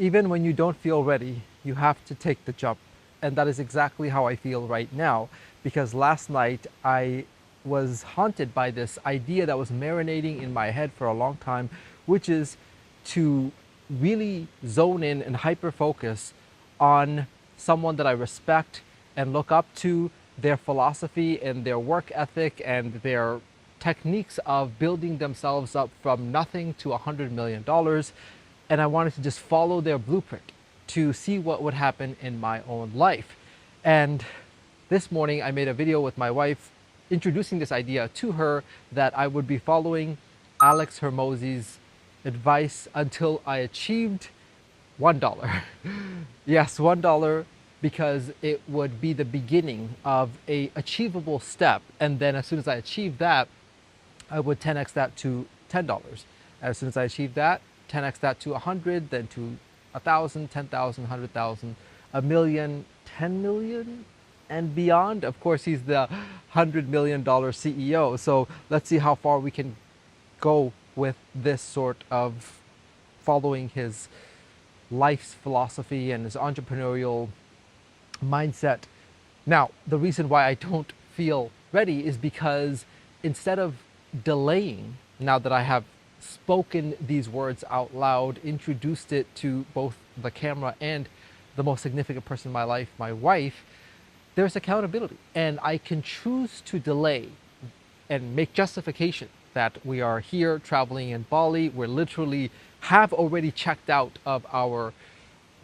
Even when you don't feel ready, you have to take the jump. And that is exactly how I feel right now, because last night I was haunted by this idea that was marinating in my head for a long time, which is to really zone in and hyper focus on someone that I respect and look up to, their philosophy and their work ethic and their techniques of building themselves up from nothing to $100 million. And I wanted to just follow their blueprint to see what would happen in my own life. And this morning I made a video with my wife introducing this idea to her that I would be following Alex Hormozi's advice until I achieved $1. Yes, $1, because it would be the beginning of a achievable step. And then as soon as I achieve that, I would 10x that to $10. As soon as I achieve that, 10x that to 100, then to 1,000, 10,000, 100,000, a million, 10 million, and beyond. Of course, he's the $100 million CEO. So let's see how far we can go with this sort of following his life's philosophy and his entrepreneurial mindset. Now, the reason why I don't feel ready is because instead of delaying, now that I have spoken these words out loud, introduced it to both the camera and the most significant person in my life, my wife, there's accountability. And I can choose to delay and make justification that we are here traveling in Bali. We're literally have already checked out of our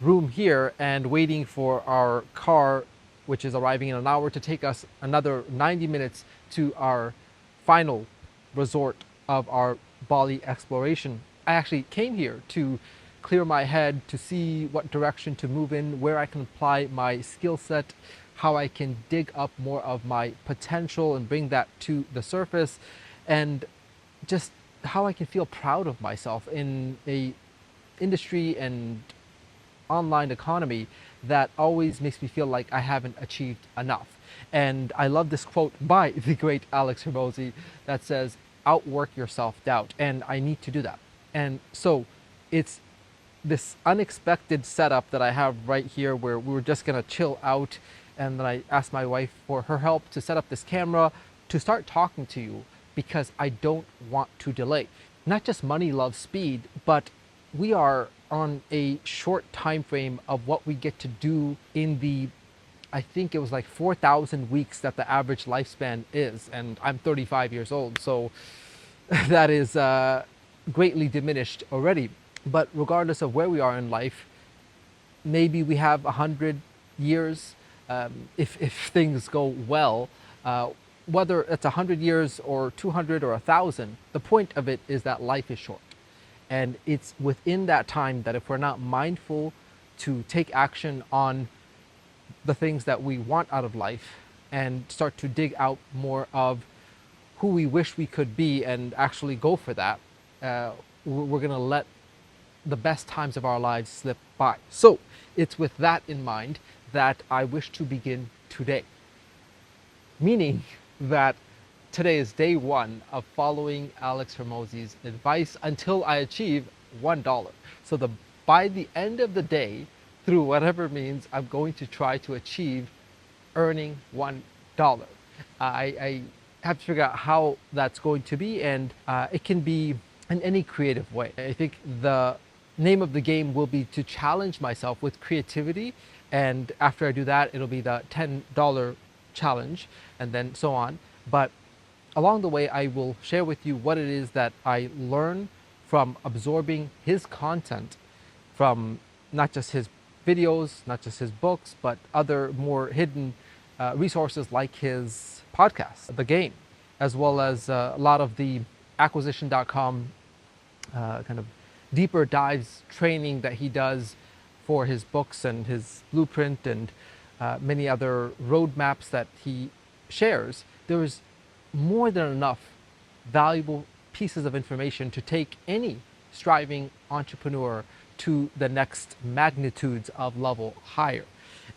room here and waiting for our car, which is arriving in an hour, to take us another 90 minutes to our final resort of our Bali exploration. I actually came here to clear my head, to see what direction to move in, where I can apply my skill set, how I can dig up more of my potential and bring that to the surface, and just how I can feel proud of myself in a industry and online economy that always makes me feel like I haven't achieved enough. And I love this quote by the great Alex Hormozi that says, outwork your self-doubt. And I need to do that. And so it's this unexpected setup that I have right here where we were just gonna chill out, and then I asked my wife for her help to set up this camera to start talking to you, because I don't want to delay. Not just money loves speed, but we are on a short time frame of what we get to do in the, I think it was like 4,000 weeks that the average lifespan is, and I'm 35 years old, so that is greatly diminished already. But regardless of where we are in life, maybe we have 100 years if things go well. Whether it's 100 years or 200 or 1,000, the point of it is that life is short. And it's within that time that if we're not mindful to take action on the things that we want out of life and start to dig out more of who we wish we could be and actually go for that, we're gonna let the best times of our lives slip by. So it's with that in mind that I wish to begin today. Meaning that today is day one of following Alex Hormozi's advice until I achieve $1. So by the end of the day, through whatever means, I'm going to try to achieve earning $1. I have to figure out how that's going to be, and it can be in any creative way. I think the name of the game will be to challenge myself with creativity, and after I do that, it'll be the $10 challenge, and then so on. But along the way, I will share with you what it is that I learn from absorbing his content, from not just his videos, not just his books, but other more hidden resources like his podcast, The Game, as well as a lot of the acquisition.com kind of deeper dives training that he does for his books and his blueprint and many other roadmaps that he shares. There is more than enough valuable pieces of information to take any striving entrepreneur to the next magnitudes of level higher.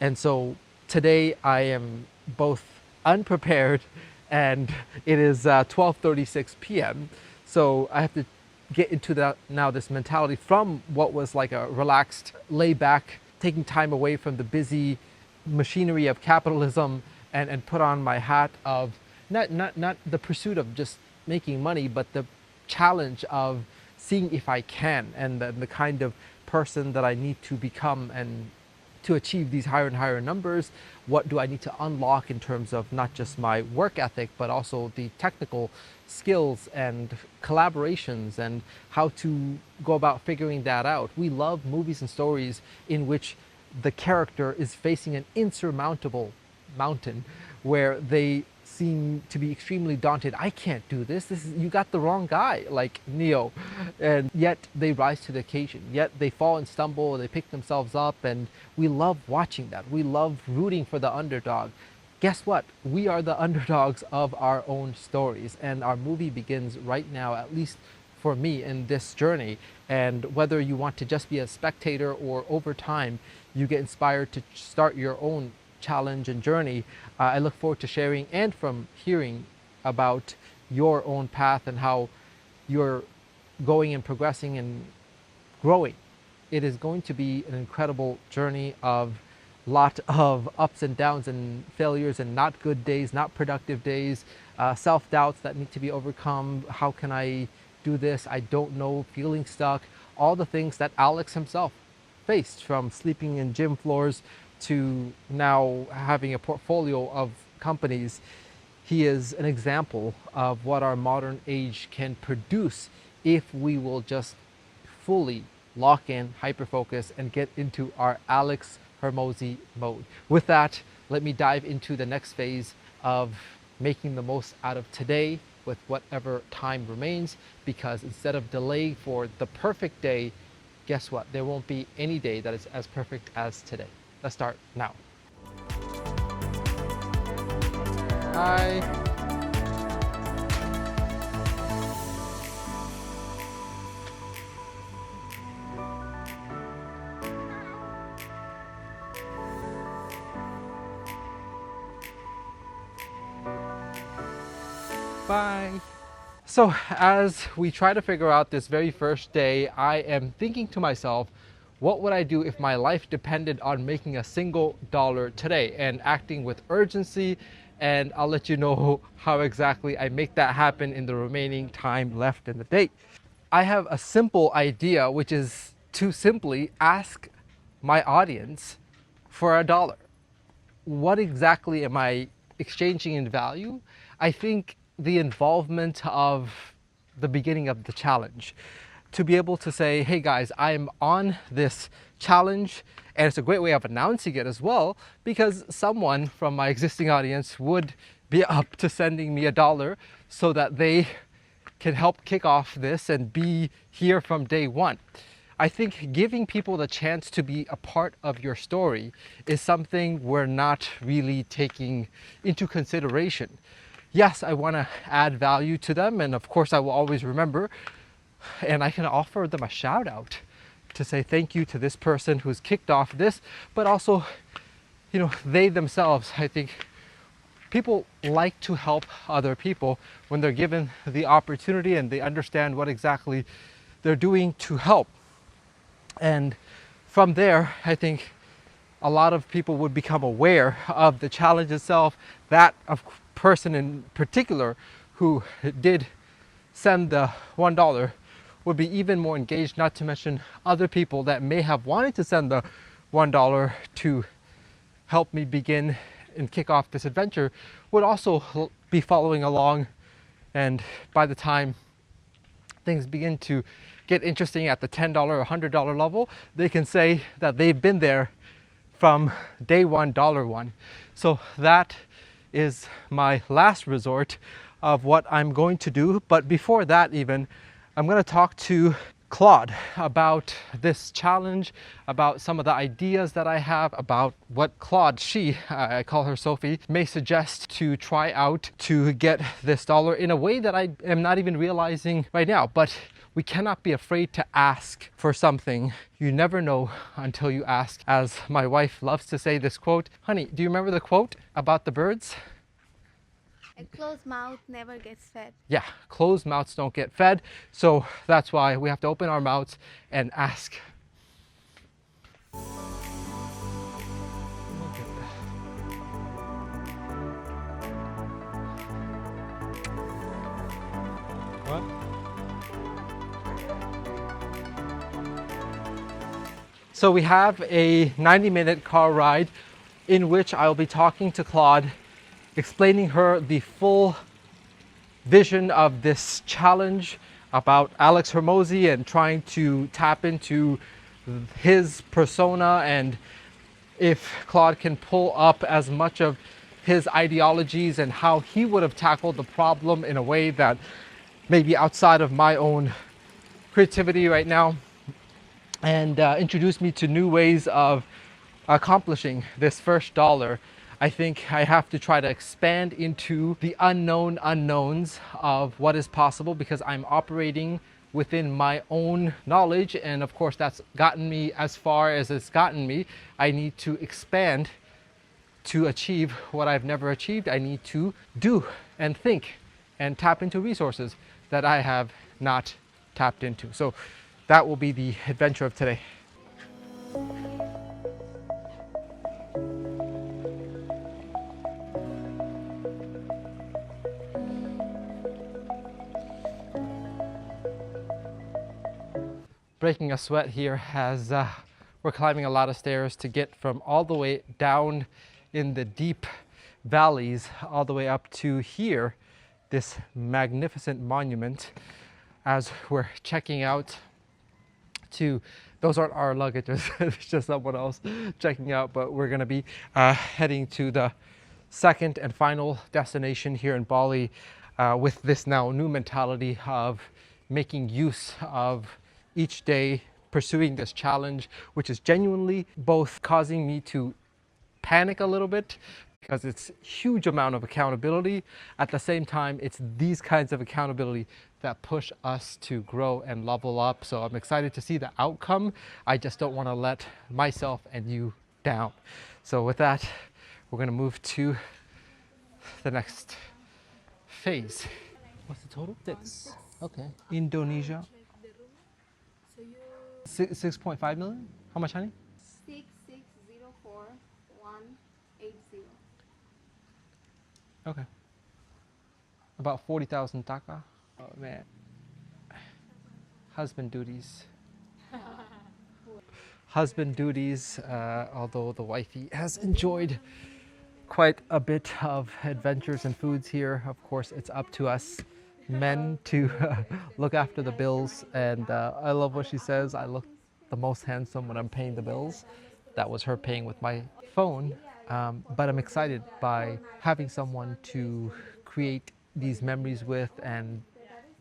And so today I am both unprepared and it is 12:36 p.m. So I have to get into this mentality from what was like a relaxed, lay back, taking time away from the busy machinery of capitalism, and put on my hat of not the pursuit of just making money, but the challenge of seeing if I can, and the kind of person that I need to become, and to achieve these higher and higher numbers, what do I need to unlock in terms of not just my work ethic, but also the technical skills and collaborations, and how to go about figuring that out. We love movies and stories in which the character is facing an insurmountable mountain where they seem to be extremely daunted. I can't do this. You got the wrong guy, like Neo. And yet they rise to the occasion. Yet they fall and stumble, they pick themselves up, and we love watching that. We love rooting for the underdog. Guess what? We are the underdogs of our own stories, and our movie begins right now, at least for me, in this journey. And whether you want to just be a spectator, or over time you get inspired to start your own challenge and journey, I look forward to sharing and from hearing about your own path and how you're going and progressing and growing. It is going to be an incredible journey of lot of ups and downs and failures and not good days, not productive days, self-doubts that need to be overcome. How can I do this? I don't know, feeling stuck, all the things that Alex himself faced, from sleeping in gym floors to now having a portfolio of companies. He is an example of what our modern age can produce if we will just fully lock in, hyper-focus, and get into our Alex Hormozi mode. With that, let me dive into the next phase of making the most out of today with whatever time remains, because instead of delay for the perfect day, guess what? There won't be any day that is as perfect as today. Let's start now. Hi. Bye. So as we try to figure out this very first day, I am thinking to myself, what would I do if my life depended on making a single dollar today, and acting with urgency? And I'll let you know how exactly I make that happen in the remaining time left in the day. I have a simple idea, which is to simply ask my audience for $1. What exactly am I exchanging in value? I think the involvement of the beginning of the challenge, to be able to say, hey guys, I'm on this challenge, and it's a great way of announcing it as well, because someone from my existing audience would be up to sending me $1 so that they can help kick off this and be here from day one. I think giving people the chance to be a part of your story is something we're not really taking into consideration. Yes, I want to add value to them, and of course I will always remember, and I can offer them a shout out to say thank you to this person who's kicked off this, but also, they themselves, I think people like to help other people when they're given the opportunity and they understand what exactly they're doing to help. And from there, I think a lot of people would become aware of the challenge itself. That person in particular who did send the $1 would be even more engaged, not to mention other people that may have wanted to send the $1 to help me begin and kick off this adventure would also be following along. And by the time things begin to get interesting at the $10 or $100 level, they can say that they've been there from day one, $1. So that is my last resort of what I'm going to do. But before that even, I'm going to talk to Claude about this challenge, about some of the ideas that I have, about what Claude, I call her Sophie, may suggest to try out to get this dollar in a way that I am not even realizing right now. But we cannot be afraid to ask for something. You never know until you ask. As my wife loves to say this quote, honey, do you remember the quote about the birds? A closed mouth never gets fed. Yeah, closed mouths don't get fed. So that's why we have to open our mouths and ask. What? So we have a 90-minute car ride in which I'll be talking to Claude, explaining her the full vision of this challenge about Alex Hormozi and trying to tap into his persona, and if Claude can pull up as much of his ideologies and how he would have tackled the problem in a way that maybe outside of my own creativity right now, and introduce me to new ways of accomplishing this first dollar. I think I have to try to expand into the unknown unknowns of what is possible, because I'm operating within my own knowledge, and of course that's gotten me as far as it's gotten me. I need to expand to achieve what I've never achieved. I need to do and think and tap into resources that I have not tapped into. So that will be the adventure of today. Breaking a sweat here as we're climbing a lot of stairs to get from all the way down in the deep valleys all the way up to here, this magnificent monument, as we're checking out to, those aren't our luggages, it's just someone else checking out, but we're gonna be heading to the second and final destination here in Bali with this now new mentality of making use of each day, pursuing this challenge, which is genuinely both causing me to panic a little bit because it's huge amount of accountability. At the same time, it's these kinds of accountability that push us to grow and level up. So I'm excited to see the outcome. I just don't want to let myself and you down. So with that, we're going to move to the next phase. What's the total? 6. Okay. Indonesia. 6.5 million? How much, honey? 6604180. Okay. About 40,000 taka. Oh man. Husband duties. Husband duties, although the wifey has enjoyed quite a bit of adventures and foods here. Of course, it's up to us men to look after the bills, and I love what she says. I look the most handsome when I'm paying the bills. That was her paying with my phone, but I'm excited by having someone to create these memories with and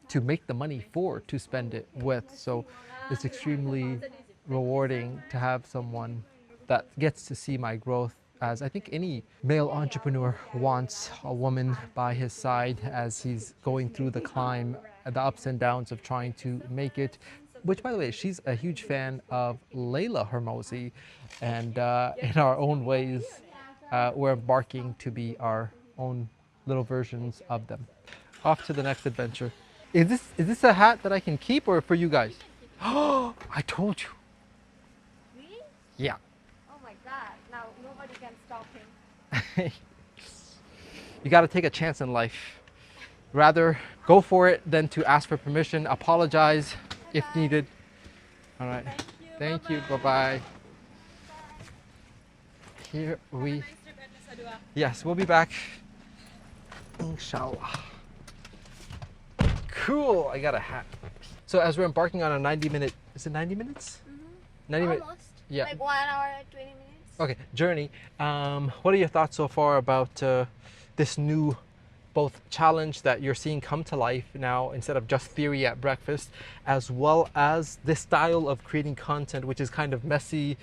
to make the money for, to spend it with. So it's extremely rewarding to have someone that gets to see my growth, as I think any male entrepreneur wants a woman by his side as he's going through the climb, the ups and downs of trying to make it. Which, by the way, she's a huge fan of Layla Hormozi, and in our own ways, we're embarking to be our own little versions of them. Off to the next adventure. Is this a hat that I can keep or for you guys? Oh, I told you. Really? Yeah. Oh my god, now nobody can stop him. You got to take a chance in life. Rather go for it than to ask for permission, apologize if needed. All right. Thank you. Bye-bye. Here we... Yes, we'll be back. Inshallah. Cool, I got a hat. So as we're embarking on a 90-minute, is it 90 minutes? Mm-hmm. 90 minute, Almost. yeah. Like 1 hour and 20 minutes. Okay, journey. What are your thoughts so far about this new both challenge that you're seeing come to life now instead of just theory at breakfast, as well as this style of creating content, which is kind of messy,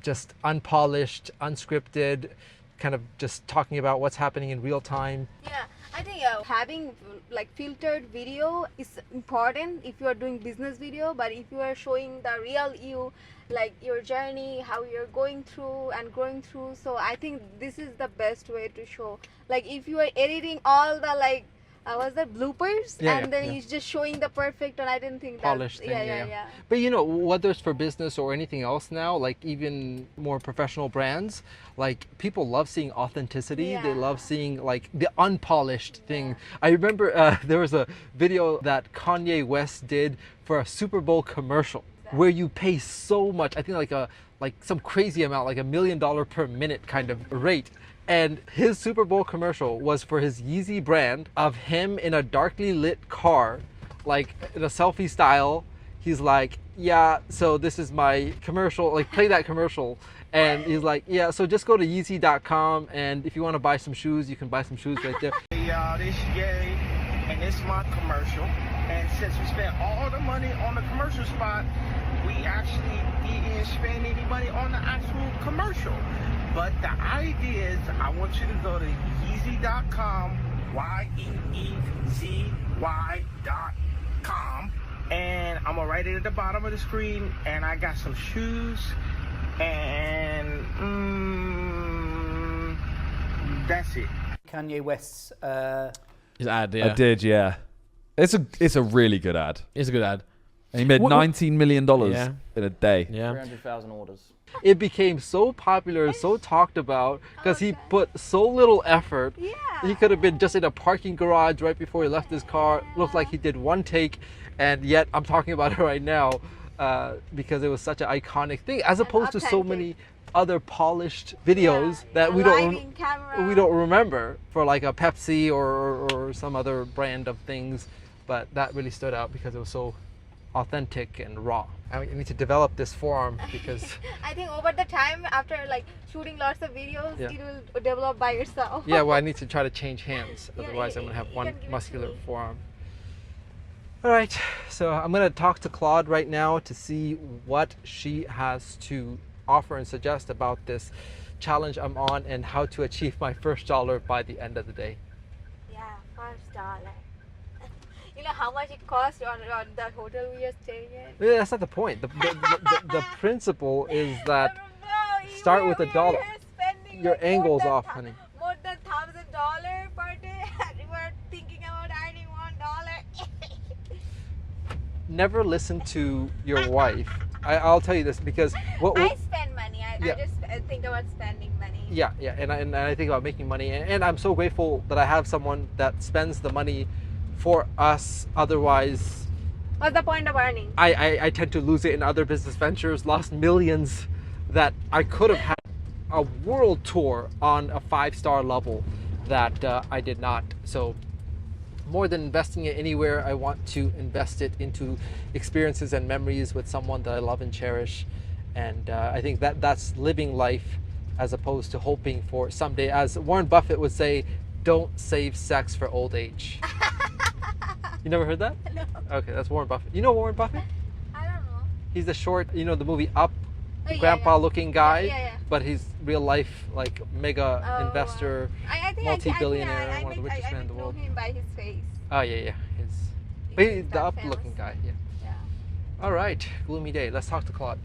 just unpolished, unscripted, kind of just talking about what's happening in real time? Yeah, I think having like filtered video is important if you are doing business video, but if you are showing the real you, like your journey, how you're going through and growing through. So I think this is the best way to show. Like if you are editing all the like was that bloopers, Yeah, and then yeah. you're just showing the perfect, and I didn't think Polished that. thing, Yeah. But you know, whether it's for business or anything else now, like even more professional brands, like people love seeing authenticity. They Yeah. love seeing like the unpolished thing. Yeah. I remember there was a video that Kanye West did for a Super Bowl commercial where you pay so much. I think like some crazy amount, like $1 million per minute kind of rate. And his Super Bowl commercial was for his Yeezy brand of him in a darkly lit car, like in a selfie style. He's like, yeah, so this is my commercial, like play that commercial. And he's like, yeah, so just go to Yeezy.com, and if you want to buy some shoes, you can buy some shoes right there. Hey y'all, this Yay, and it's my commercial. And since we spent all the money on the commercial spot, we actually didn't spend any money on the actual commercial. But the idea is I want you to go to Yeezy.com, YEEZY.com, and I'm gonna write it at the bottom of the screen, and I got some shoes, and that's it. Kanye West's His ad, yeah. I did, yeah. It's a really good ad. It's a good ad. And he made $19 million Yeah. in a day. Yeah. 300,000 orders. It became so popular, so talked about, because he put so little effort. Yeah. He could have been just in a parking garage right before he left his car. Looked like he did one take, and yet I'm talking about it right now because it was such an iconic thing, as opposed to so authentic. many other polished videos that we Lighting, camera. we don't remember for like a Pepsi or some other brand of things, but that really stood out because it was so authentic and raw. I need to develop this forum because I think over the time, after like shooting lots of videos, Yeah. it will develop by yourself. yeah, well, I need to try to change hands, Yeah, otherwise I'm gonna have you one can give it to muscular me. forearm. All right, so I'm gonna talk to Claude right now to see what she has to offer and suggest about this challenge I'm on and how to achieve my first dollar by the end of the day. Yeah, $1. You know how much it costs on the hotel we are staying in? Yeah, that's not the point. The principle is that Bro, start with $1. we're spending your like more angle's than off, honey. More than $1,000 per day. And we're thinking about earning $1. never listen to your wife. I'll tell you this because I spend money. I Yeah. just think about spending money. yeah, and I think about making money, and I'm so grateful that I have someone that spends the money for us. Otherwise, What's the point of earning? I tend to lose it in other business ventures, lost millions that I could have had a world tour on a 5-star level that I did not. So more than investing it anywhere, I want to invest it into experiences and memories with someone that I love and cherish. And I think that's living life as opposed to hoping for someday. As Warren Buffett would say, don't save sex for old age. You never heard that? No. Okay, that's Warren Buffett. You know Warren Buffett? I don't know. He's the short, you know, the movie Up, Oh, yeah, grandpa yeah. looking guy, Yeah. but he's real life like mega Oh, investor. I think multi-billionaire, I one of the richest men in the know world. him by his face. Oh yeah, but he's He's the that up looking famous. guy, yeah. Yeah. All right, gloomy day. Let's talk to Claude.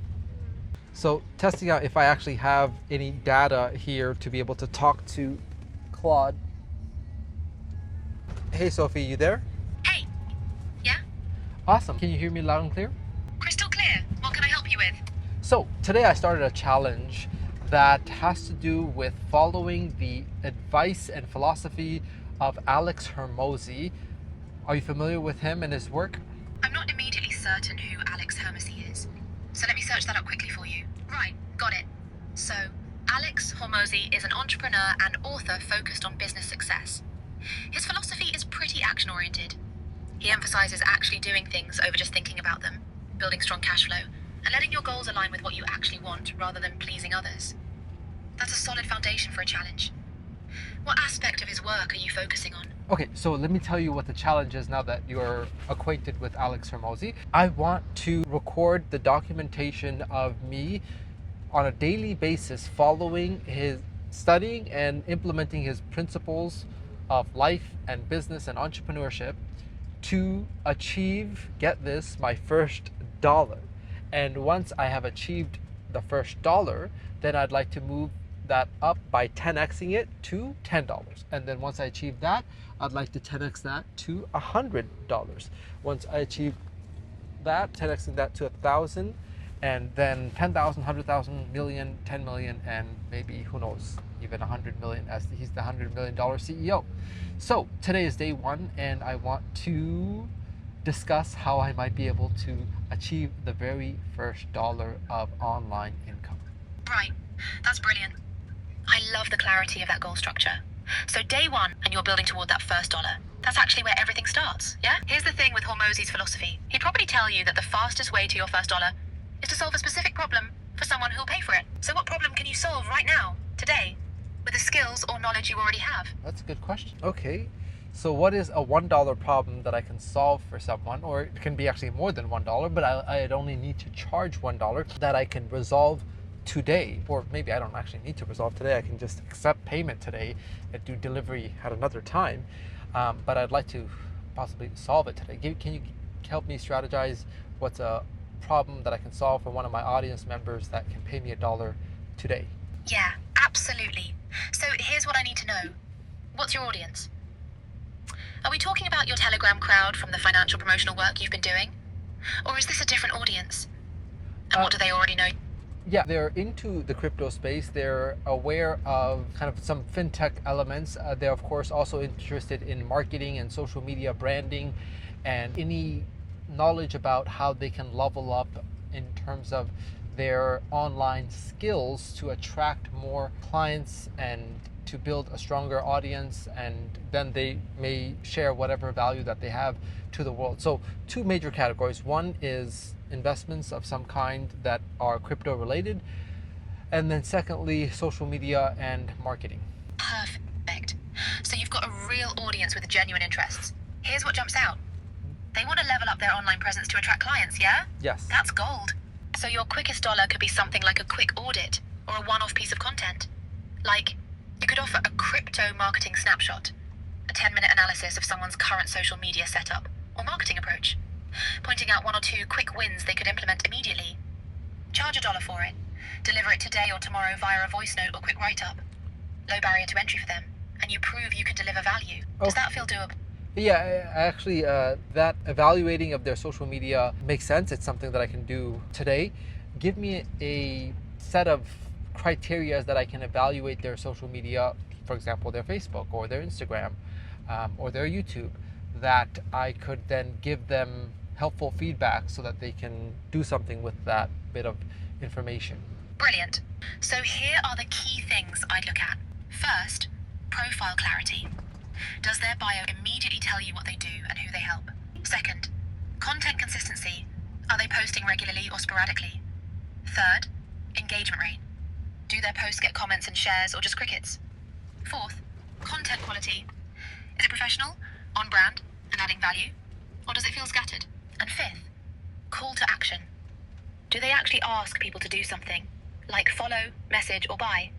So testing out if I actually have any data here to be able to talk to Claude. Hey Sophie, you there? Hey. Yeah? Awesome. Can you hear me loud and clear? Crystal clear. What can I help you with? So today I started a challenge that has to do with following the advice and philosophy of Alex Hormozi. Are you familiar with him and his work? I'm not immediately certain who Alex Hormozi is, so let me search that up quickly for you. Right, got it. So, Alex Hormozi is an entrepreneur and author focused on business success. His philosophy is pretty action-oriented. He emphasizes actually doing things over just thinking about them, building strong cash flow, and letting your goals align with what you actually want rather than pleasing others. That's a solid foundation for a challenge. What aspect of his work are you focusing on? Okay, so let me tell you what the challenge is now that you're acquainted with Alex Hormozi. I want to record the documentation of me on a daily basis following his studying and implementing his principles of life and business and entrepreneurship to achieve, get this, my first dollar. And once I have achieved the first dollar, then I'd like to move that up by 10xing it to $10. And then once I achieve that, I'd like to 10x that to $100. Once I achieve that, 10xing that to 1,000, and then 10,000, 100,000, million, 10 million, and maybe, who knows, even 100 million, as he's the $100 million CEO. So today is day one, and I want to discuss how I might be able to achieve the very first dollar of online income. Right, that's brilliant. I love the clarity of that goal structure. So day one, and you're building toward that first dollar. That's actually where everything starts, yeah? Here's the thing with Hormozi's philosophy. He'd probably tell you that the fastest way to your first dollar is to solve a specific problem for someone who'll pay for it. So what problem can you solve right now, today, with the skills or knowledge you already have? That's a good question. Okay, so what is a $1 problem that I can solve for someone, or it can be actually more than $1, but I'd only need to charge $1 that I can resolve today, or maybe I don't actually need to resolve today. I can just accept payment today and do delivery at another time. But I'd like to possibly solve it today. Can you help me strategize what's a problem that I can solve for one of my audience members that can pay me $1 today? Yeah, absolutely. So here's what I need to know. What's your audience? Are we talking about your Telegram crowd from the financial promotional work you've been doing? Or is this a different audience? And what do they already know? Yeah, they're into the crypto space. They're aware of kind of some fintech elements. They're of course also interested in marketing and social media branding and any knowledge about how they can level up in terms of their online skills to attract more clients and to build a stronger audience, and then they may share whatever value that they have to the world. So two major categories. One is investments of some kind that are crypto related, and then secondly, social media and marketing. Perfect. So you've got a real audience with genuine interests. Here's what jumps out. They want to level up their online presence to attract clients, yeah? Yes. That's gold. So your quickest dollar could be something like a quick audit or a one-off piece of content. Like, you could offer a crypto marketing snapshot, a 10-minute analysis of someone's current social media setup or marketing approach, pointing out one or two quick wins they could implement immediately. Charge $1 for it. Deliver it today or tomorrow via a voice note or quick write-up. Low barrier to entry for them, and you prove you can deliver value. Does that feel doable? Yeah, actually, that evaluating of their social media makes sense. It's something that I can do today. Give me a set of criteria that I can evaluate their social media, for example, their Facebook or their Instagram or their YouTube, that I could then give them helpful feedback so that they can do something with that bit of information. Brilliant. So here are the key things I'd look at. First, profile clarity. Does their bio immediately tell you what they do and who they help? Second, content consistency. Are they posting regularly or sporadically? Third, engagement rate. Do their posts get comments and shares or just crickets? Fourth, content quality. Is it professional, on brand, and adding value? Or does it feel scattered? And fifth, call to action. Do they actually ask people to do something, like follow, message, or buy?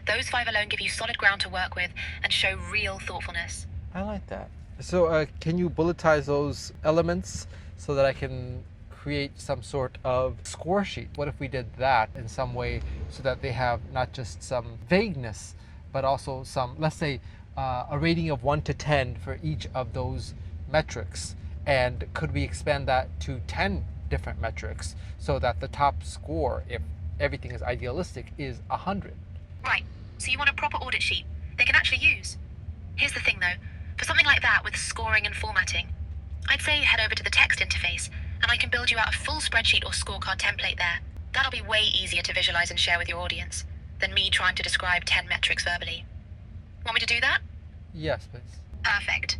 Those 5 alone give you solid ground to work with and show real thoughtfulness. I like that. So can you bulletize those elements so that I can create some sort of score sheet? What if we did that in some way so that they have not just some vagueness, but also some, let's say, a rating of 1 to 10 for each of those metrics? And could we expand that to 10 different metrics so that the top score, if everything is idealistic, is 100? Right, so you want a proper audit sheet they can actually use. Here's the thing though, for something like that with scoring and formatting, I'd say head over to the text interface and I can build you out a full spreadsheet or scorecard template there. That'll be way easier to visualize and share with your audience than me trying to describe 10 metrics verbally. Want me to do that? Yes, please. Perfect.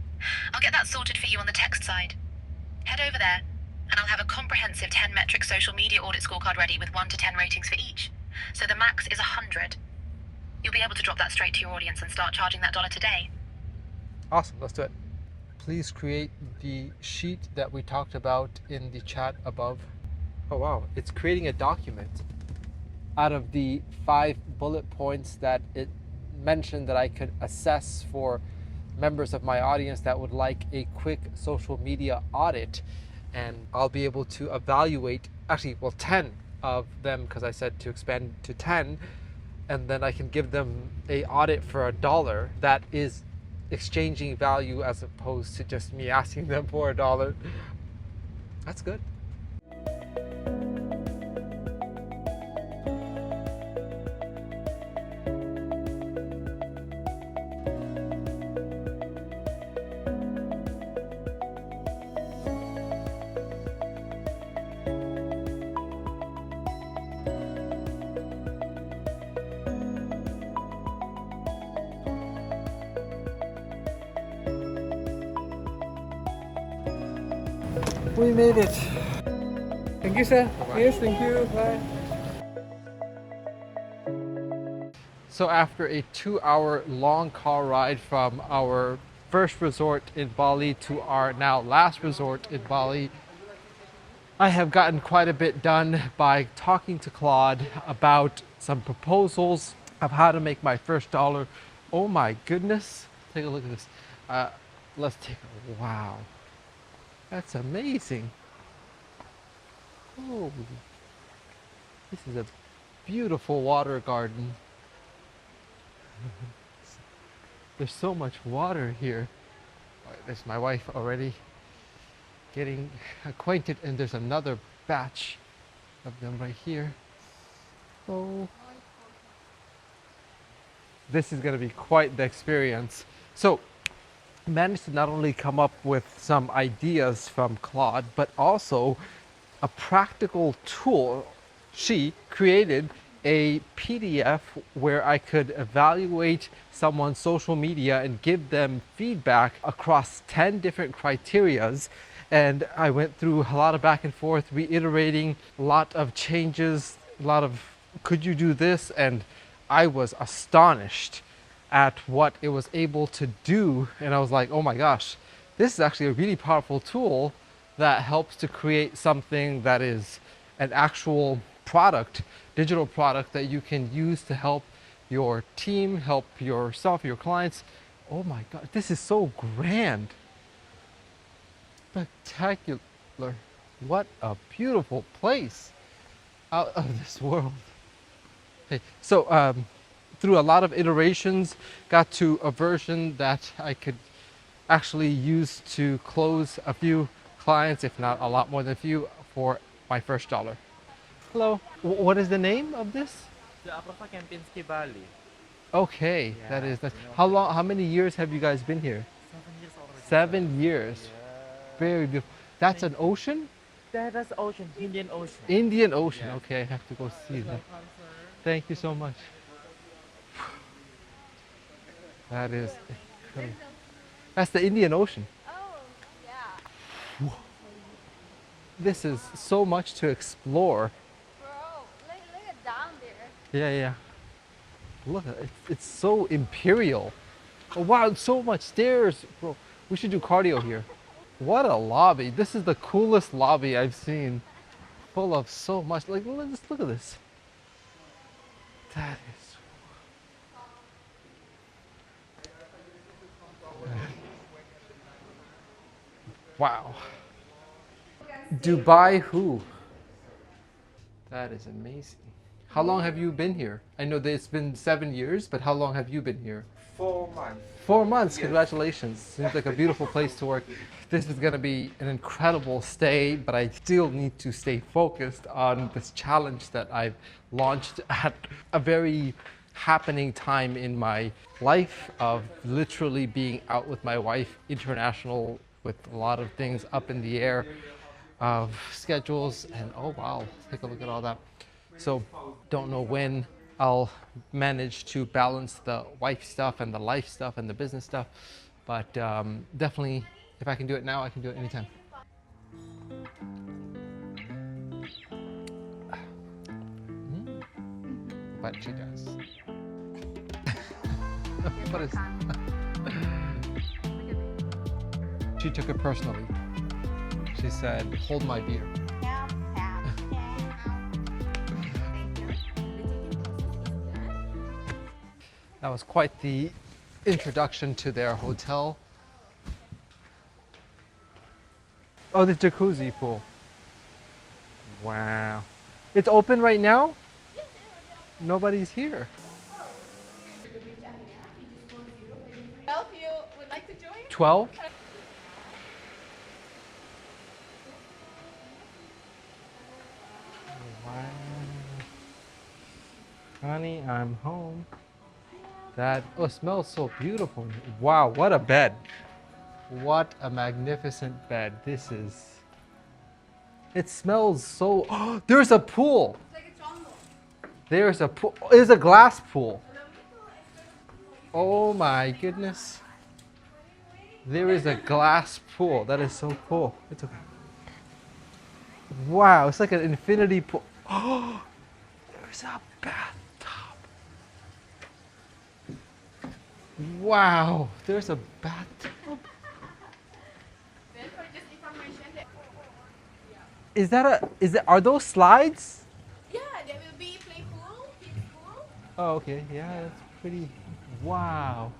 I'll get that sorted for you on the text side. Head over there and I'll have a comprehensive 10 metric social media audit scorecard ready with 1 to 10 ratings for each. So the max is 100. You'll be able to drop that straight to your audience and start charging that $1 today. Awesome, let's do it. Please create the sheet that we talked about in the chat above. Oh wow, it's creating a document out of the 5 bullet points that it mentioned that I could assess for members of my audience that would like a quick social media audit, and I'll be able to evaluate actually, well, 10 of them, because I said to expand to 10, and then I can give them a audit for $1 that is exchanging value as opposed to just me asking them for $1. That's good. We made it. Thank you, sir. Yes, thank you. Bye. So after a 2-hour long car ride from our first resort in Bali to our now last resort in Bali, I have gotten quite a bit done by talking to Claude about some proposals of how to make my first dollar. Oh my goodness. Take a look at this. Let's take a, wow. That's amazing. Oh, this is a beautiful water garden. There's so much water here. There's my wife already getting acquainted, and there's another batch of them right here. Oh, this is going to be quite the experience. So, managed to not only come up with some ideas from Claude, but also a practical tool. She created a PDF where I could evaluate someone's social media and give them feedback across 10 different criterias. And I went through a lot of back and forth, reiterating a lot of changes, a lot of, could you do this? And I was astonished at what it was able to do. And I was like, oh my gosh, this is actually a really powerful tool that helps to create something that is an actual product, digital product that you can use to help your team, help yourself, your clients. Oh my God, this is so grand. Spectacular. What a beautiful place out of this world. Okay, so through a lot of iterations, got to a version that I could actually use to close a few clients, if not a lot more than a few, for my first dollar. Hello, what is the name of this? The Aprofa Kempinski Bali. Okay, Yeah, that is nice. you know. How many years have you guys been here? 7 years already. 7 years. Yeah. Very beautiful. That's an ocean? That's ocean, Indian Ocean. Indian Ocean. Yes. Okay, I have to go see that. Thank you so much. That is incredible. That's the Indian Ocean. Oh, yeah. This is so much to explore. Bro, look at down there. Yeah, yeah. Look at it. It's so imperial. Oh, wow, so much stairs. Bro, we should do cardio here. What a lobby. This is the coolest lobby I've seen. Full of so much. Like, let's look at this. That is. Wow. Dubai who? That is amazing. How long have you been here? I know that it's been 7 years, but how long have you been here? 4 months. 4 months, congratulations. Seems like a beautiful place to work. This is gonna be an incredible stay, but I still need to stay focused on this challenge that I've launched at a very happening time in my life of literally being out with my wife, international, with a lot of things up in the air, of schedules, and oh wow, take a look at all that. So don't know when I'll manage to balance the wife stuff and the life stuff and the business stuff, but definitely if I can do it now, I can do it anytime. But she does. What is? She took it personally. She said, "Hold my beer." That was quite the introduction to their hotel. Oh, the jacuzzi pool. Wow. It's open right now? Nobody's here. 12, you would like to join? 12? Wow. Honey, I'm home. That, oh, it smells so beautiful. Wow, what a bed. What a magnificent bed. This is, it smells so, oh, there's a pool. There's a pool, there's a glass pool. Oh my goodness. There is a glass pool. That is so cool. It's okay. Wow, it's like an infinity pool. Oh, there's a bathtub. Wow, there's a bathtub. Are those slides? Yeah, there will be play pool, kids pool. Oh, okay. Yeah, that's pretty. Wow.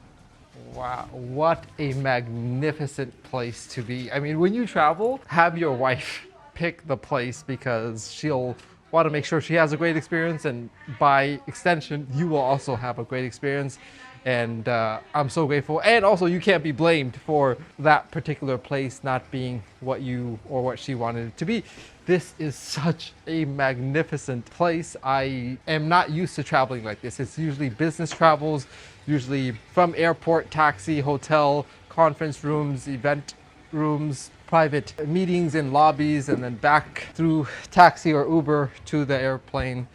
Wow. What a magnificent place to be. I mean, when you travel, have your wife pick the place because she'll want to make sure she has a great experience, and by extension, you will also have a great experience. And I'm so grateful. And also, you can't be blamed for that particular place not being what you or what she wanted it to be. This is such a magnificent place. I am not used to traveling like this. It's usually business travels, usually from airport, taxi, hotel, conference rooms, event rooms, private meetings in lobbies, and then back through taxi or Uber to the airplane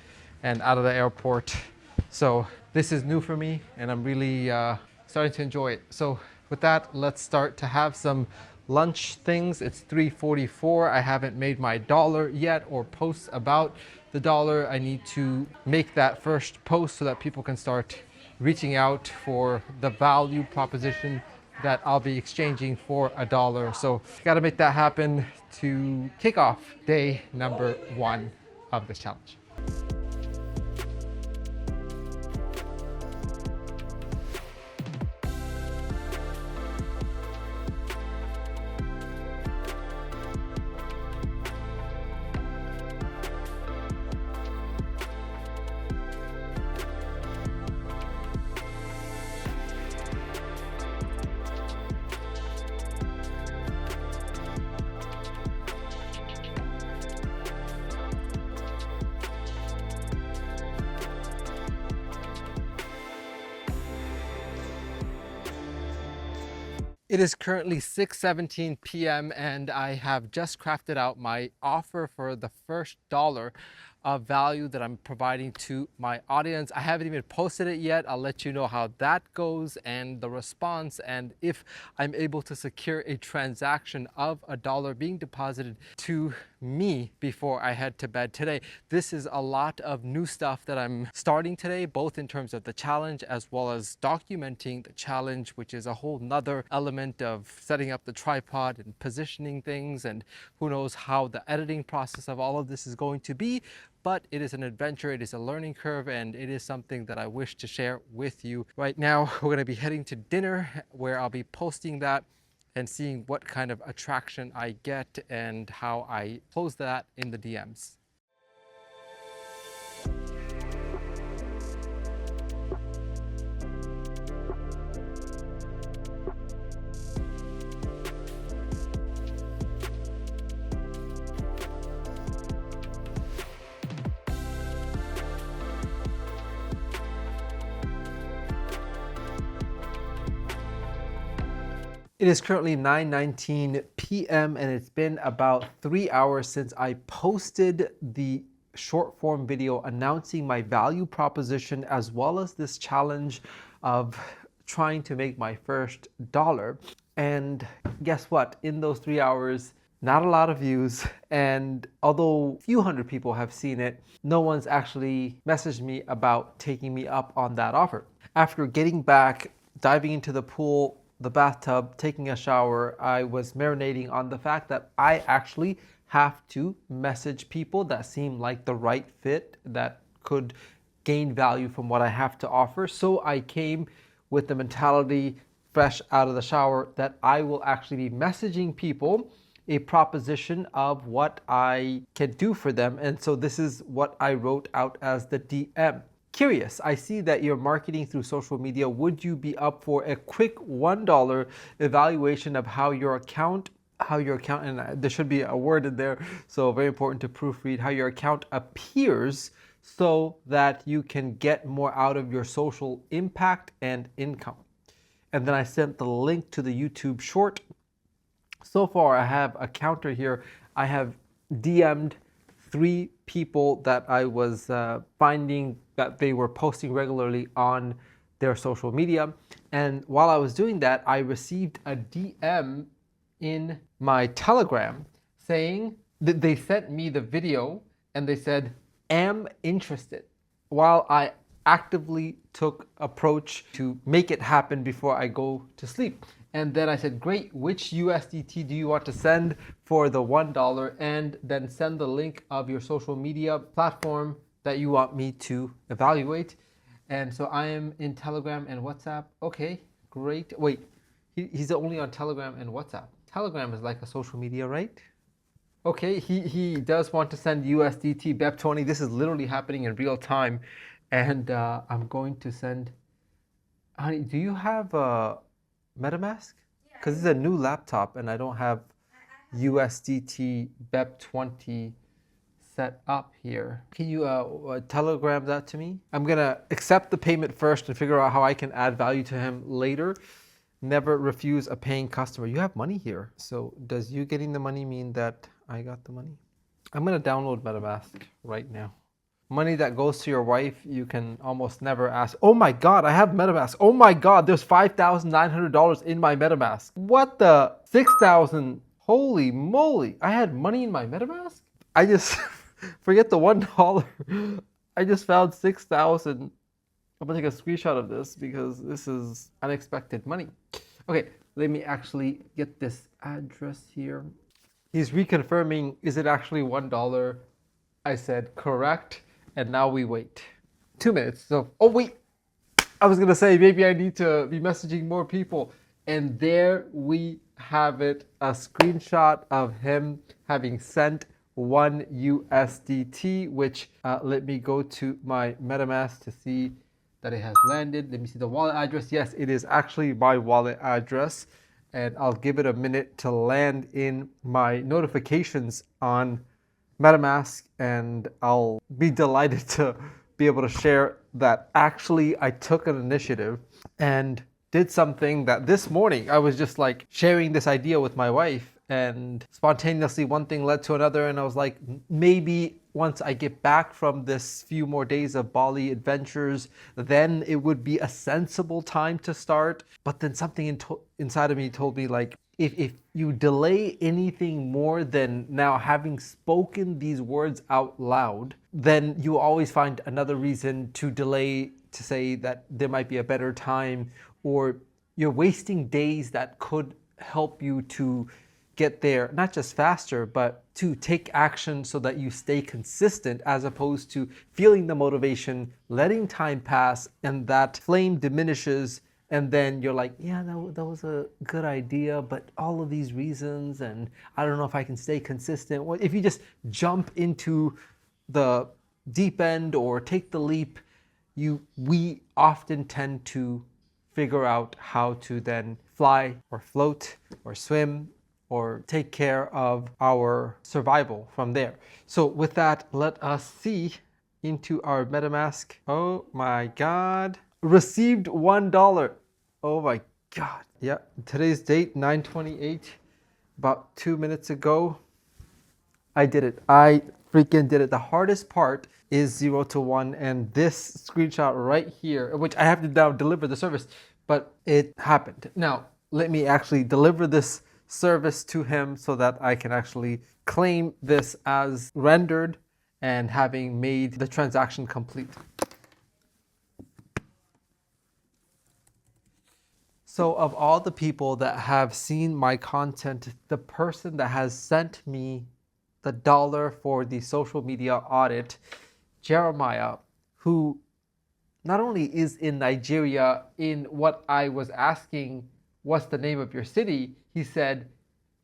and out of the airport. So this is new for me, and I'm really starting to enjoy it. So with that, let's start to have some lunch things. It's 3:44. I haven't made my dollar yet or posts about the dollar. I need to make that first post so that people can start reaching out for the value proposition that I'll be exchanging for a dollar. So got to make that happen to kick off day number 1 of this challenge. It is currently 6:17 p.m. and I have just crafted out my offer for the first dollar of value that I'm providing to my audience. I haven't even posted it yet. I'll let you know how that goes and the response, and if I'm able to secure a transaction of a dollar being deposited to me before I head to bed today. This is a lot of new stuff that I'm starting today, both in terms of the challenge as well as documenting the challenge, which is a whole nother element of setting up the tripod and positioning things, and who knows how the editing process of all of this is going to be. But it is an adventure, it is a learning curve, and it is something that I wish to share with you. Right now, we're gonna be heading to dinner where I'll be posting that and seeing what kind of attraction I get and how I close that in the DMs. It is currently 9:19 p.m. and it's been about 3 hours since I posted the short form video announcing my value proposition as well as this challenge of trying to make my first dollar. And guess what? In those 3 hours, not a lot of views, and although a few hundred people have seen it, no one's actually messaged me about taking me up on that offer. After getting back, diving into the pool, the bathtub, taking a shower, I was marinating on the fact that I actually have to message people that seem like the right fit, that could gain value from what I have to offer. So I came with the mentality fresh out of the shower that I will actually be messaging people a proposition of what I can do for them. And so this is what I wrote out as the DM. Curious, I see that you're marketing through social media. Would you be up for a quick $1 evaluation of how your account, and there should be a word in there, so very important to proofread, how your account appears so that you can get more out of your social impact and income. And then I sent the link to the YouTube short. So far, I have a counter here. I have DM'd 3 people that I was finding that they were posting regularly on their social media. And while I was doing that, I received a DM in my Telegram saying that they sent me the video and they said, "Am interested," while I actively took approach to make it happen before I go to sleep. And then I said, "Great, which USDT do you want to send for the $1? And then send the link of your social media platform that you want me to evaluate." And so I am in Telegram and WhatsApp. Okay, great. Wait, he's only on Telegram and WhatsApp. Telegram is like a social media, right? Okay, he does want to send USDT BEP20. This is literally happening in real time. And I'm going to send, honey, do you have a MetaMask? Because it's a new laptop and I don't have USDT BEP20 set up here. Can you telegram that to me? I'm gonna accept the payment first and figure out how I can add value to him later. Never refuse a paying customer. You have money here. So does you getting the money mean that I got the money? I'm gonna download MetaMask right now. Money that goes to your wife, you can almost never ask. Oh my God, I have MetaMask. Oh my God, there's $5,900 in my MetaMask. What the? 6,000, holy moly. I had money in my MetaMask? I just, forget the $1. I just found 6,000. I'm gonna take a screenshot of this because this is unexpected money. Okay, let me actually get this address here. He's reconfirming, is it actually $1? I said correct, and now we wait 2 minutes. So, oh wait, I was gonna say maybe I need to be messaging more people. And there we have it, a screenshot of him having sent 1 USDT, which let me go to my MetaMask to see that it has landed. Let me see the wallet address. Yes, it is actually my wallet address. And I'll give it a minute to land in my notifications on MetaMask, and I'll be delighted to be able to share that actually I took an initiative and did something that this morning I was just like sharing this idea with my wife, and spontaneously one thing led to another, and I was like, maybe once I get back from this few more days of Bali adventures, then it would be a sensible time to start. But then something inside of me told me, like, if you delay anything more than now having spoken these words out loud, then you always find another reason to delay, to say that there might be a better time, or you're wasting days that could help you to get there, not just faster, but to take action so that you stay consistent, as opposed to feeling the motivation, letting time pass, and that flame diminishes. And then you're like, yeah, that was a good idea, but all of these reasons, and I don't know if I can stay consistent. Well, if you just jump into the deep end or take the leap, we often tend to figure out how to then fly or float or swim or take care of our survival from there. So with that, let us see into our MetaMask. Oh my God. Received $1. Oh my God. Yeah, today's date, 9/28, about 2 minutes ago. I did it. I freaking did it. The hardest part is 0 to 1, and this screenshot right here, which I have to now deliver the service, but it happened. Now, let me actually deliver this service to him so that I can actually claim this as rendered and having made the transaction complete. So of all the people that have seen my content, the person that has sent me the dollar for the social media audit, Jeremiah, who not only is in Nigeria, in what I was asking, what's the name of your city? He said,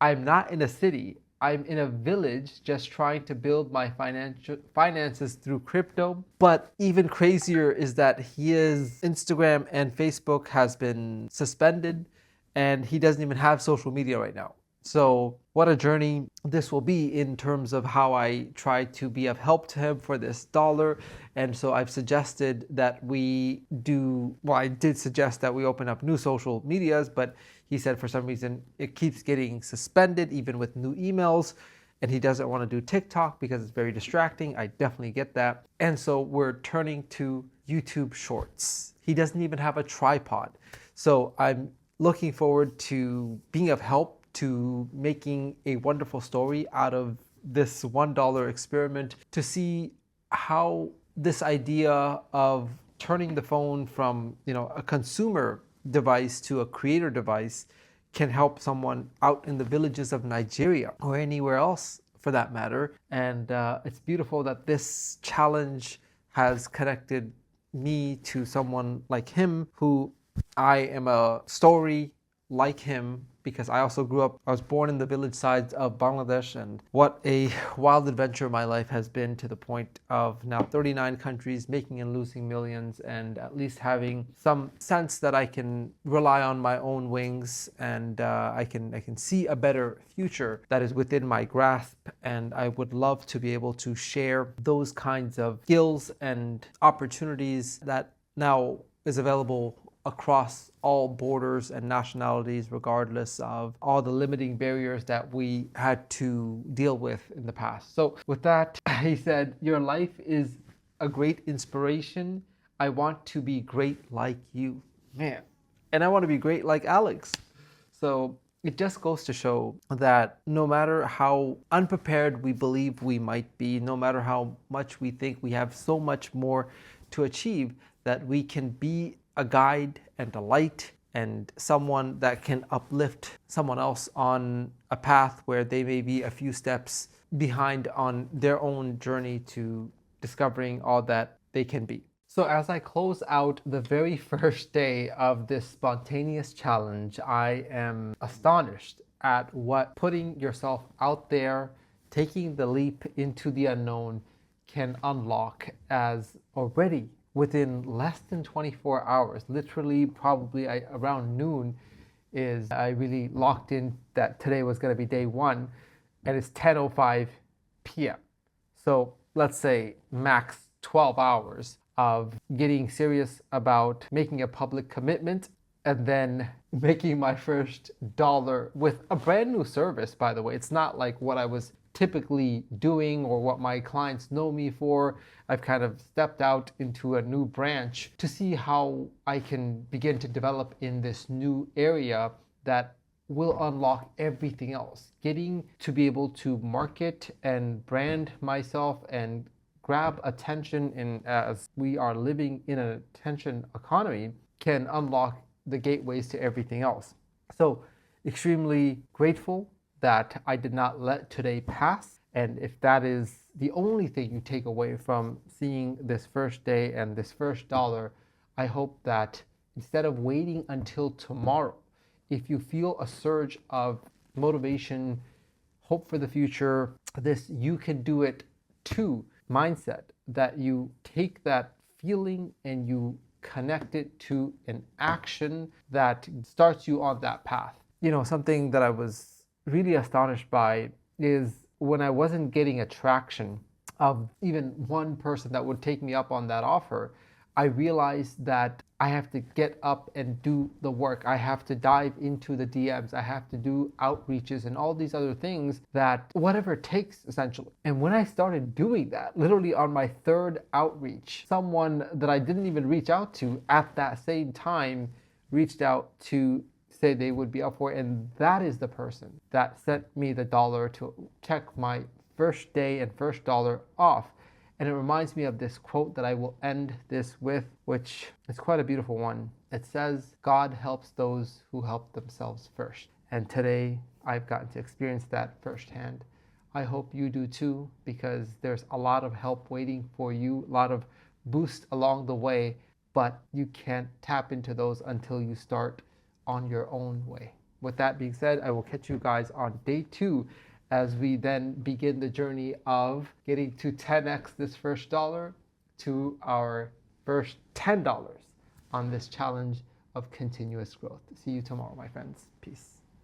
I'm not in a city. I'm in a village just trying to build my finances through crypto. But even crazier is that his Instagram and Facebook has been suspended and he doesn't even have social media right now. So what a journey this will be in terms of how I try to be of help to him for this dollar. And so I've suggested that we do, well, I did suggest that we open up new social medias, but he said for some reason it keeps getting suspended even with new emails. And he doesn't want to do TikTok because it's very distracting. I definitely get that. And so we're turning to YouTube Shorts. He doesn't even have a tripod. So I'm looking forward to being of help, to making a wonderful story out of this $1 experiment, to see how this idea of turning the phone from, a consumer device to a creator device can help someone out in the villages of Nigeria or anywhere else for that matter. And it's beautiful that this challenge has connected me to someone like him, who I am a story like him because I also I was born in the village sides of Bangladesh, and what a wild adventure my life has been, to the point of now 39 countries, making and losing millions, and at least having some sense that I can rely on my own wings, and I can see a better future that is within my grasp. And I would love to be able to share those kinds of skills and opportunities that now is available across all borders and nationalities, regardless of all the limiting barriers that we had to deal with in the past. So with that, he said, "Your life is a great inspiration. I want to be great like you." Man, and I want to be great like Alex. So it just goes to show that no matter how unprepared we believe we might be, no matter how much we think we have so much more to achieve, that we can be a guide and a light and someone that can uplift someone else on a path where they may be a few steps behind on their own journey to discovering all that they can be. So as I close out the very first day of this spontaneous challenge, I am astonished at what putting yourself out there, taking the leap into the unknown, can unlock, as already within less than 24 hours, literally probably around noon, I really locked in that today was going to be day one, and it's 10:05 p.m. So let's say max 12 hours of getting serious about making a public commitment and then making my first dollar with a brand new service, by the way. It's not like what I was typically doing or what my clients know me for. I've kind of stepped out into a new branch to see how I can begin to develop in this new area that will unlock everything else. Getting to be able to market and brand myself and grab attention, in as we are living in an attention economy, can unlock the gateways to everything else. So extremely grateful that I did not let today pass. And if that is the only thing you take away from seeing this first day and this first dollar, I hope that instead of waiting until tomorrow, if you feel a surge of motivation, hope for the future, this "you can do it too" mindset, that you take that feeling and you connect it to an action that starts you on that path. Something that I was really astonished by is when I wasn't getting a traction of even one person that would take me up on that offer, I realized that I have to get up and do the work. I have to dive into the DMs. I have to do outreaches and all these other things, that whatever it takes, essentially. And when I started doing that, literally on my third outreach, someone that I didn't even reach out to at that same time reached out to say they would be up for it. And that is the person that sent me the dollar to check my first day and first dollar off. And it reminds me of this quote that I will end this with, which is quite a beautiful one. It says, "God helps those who help themselves first." And today I've gotten to experience that firsthand. I hope you do too, because there's a lot of help waiting for you, a lot of boost along the way, but you can't tap into those until you start on your own way. with that being said, I will catch you guys on day 2 as we then begin the journey of getting to 10x this first dollar to our first $10 on this challenge of continuous growth. See you tomorrow, my friends. Peace.